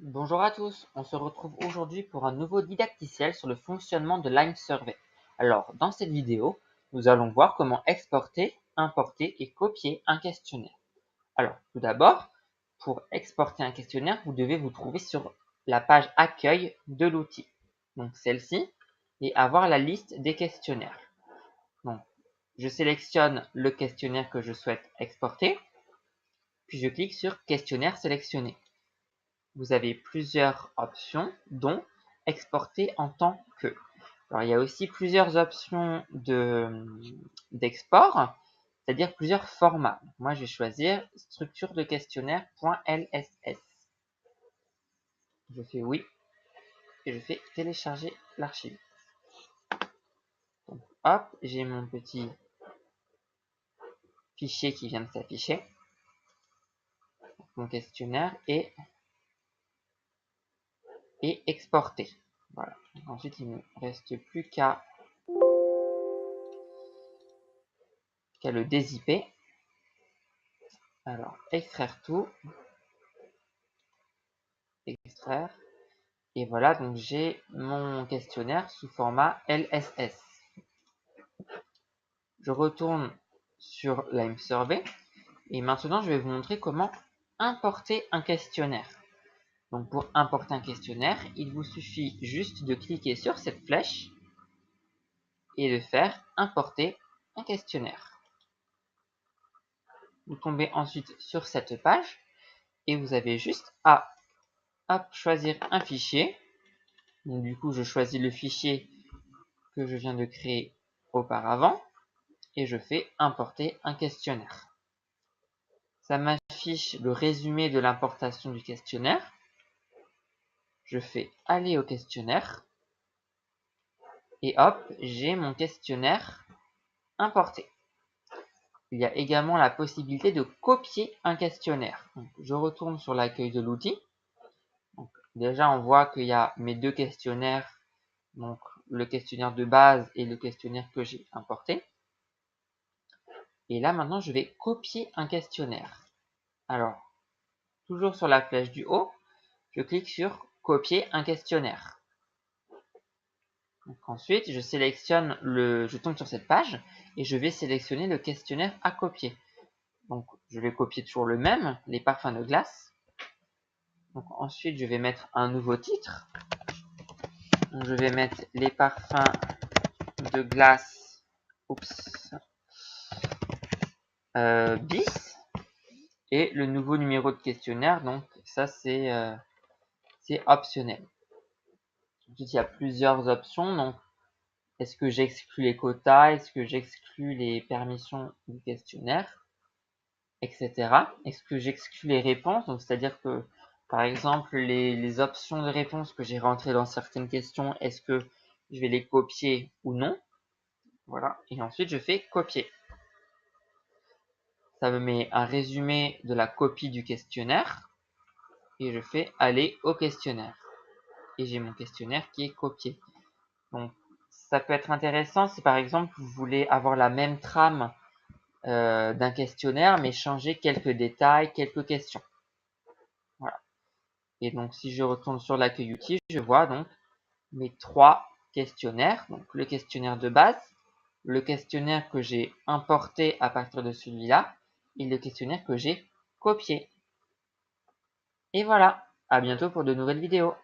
Bonjour à tous, on se retrouve aujourd'hui pour un nouveau didacticiel sur le fonctionnement de Lime Survey. Alors, dans cette vidéo, nous allons voir comment exporter, importer et copier un questionnaire. Alors, tout d'abord, pour exporter un questionnaire, vous devez vous trouver sur la page accueil de l'outil. Donc celle-ci, et avoir la liste des questionnaires. Donc, je sélectionne le questionnaire que je souhaite exporter, puis je clique sur questionnaire sélectionné. Vous avez plusieurs options, dont exporter en tant que. Alors, il y a aussi plusieurs options d'export, c'est-à-dire plusieurs formats. Moi, je vais choisir structure de questionnaire.lss. Je fais oui et je fais télécharger l'archive. Donc, hop, j'ai mon petit fichier qui vient de s'afficher. Mon questionnaire est exporté. Voilà. Ensuite, il ne me reste plus qu'à le dézipper. Alors, extraire tout. Extraire. Et voilà, donc j'ai mon questionnaire sous format LSS. Je retourne sur Lime Survey. Et maintenant, je vais vous montrer comment importer un questionnaire. Donc, pour importer un questionnaire, il vous suffit juste de cliquer sur cette flèche et de faire importer un questionnaire. Vous tombez ensuite sur cette page et vous avez juste à choisir un fichier. Donc, du coup, je choisis le fichier que je viens de créer auparavant et je fais importer un questionnaire. Ça m'affiche le résumé de l'importation du questionnaire. Je fais aller au questionnaire et hop, j'ai mon questionnaire importé. Il y a également la possibilité de copier un questionnaire. Donc, je retourne sur l'accueil de l'outil. Déjà, on voit qu'il y a mes deux questionnaires, donc le questionnaire de base et le questionnaire que j'ai importé. Et là, maintenant, je vais copier un questionnaire. Alors, toujours sur la flèche du haut, je clique sur copier un questionnaire. Donc ensuite, je tombe sur cette page et je vais sélectionner le questionnaire à copier. Donc, je vais copier toujours le même, les parfums de glace. Donc ensuite, je vais mettre un nouveau titre. Donc, je vais mettre les parfums de glace bis et le nouveau numéro de questionnaire. Donc ça, c'est optionnel. Ensuite, il y a plusieurs options. Donc, est-ce que j'exclus les quotas? Est-ce que j'exclus les permissions du questionnaire? Etc. Est-ce que j'exclus les réponses? Donc, c'est-à-dire que, par exemple, les options de réponse que j'ai rentrées dans certaines questions, est-ce que je vais les copier ou non? Voilà. Et ensuite, je fais copier. Ça me met un résumé de la copie du questionnaire. Et je fais aller au questionnaire. Et j'ai mon questionnaire qui est copié. Donc, ça peut être intéressant si par exemple vous voulez avoir la même trame d'un questionnaire, mais changer quelques détails, quelques questions. Voilà. Et donc, si je retourne sur l'accueil outil, je vois donc mes trois questionnaires. Donc, le questionnaire de base, le questionnaire que j'ai importé à partir de celui-là, et le questionnaire que j'ai copié. Et voilà. À bientôt pour de nouvelles vidéos.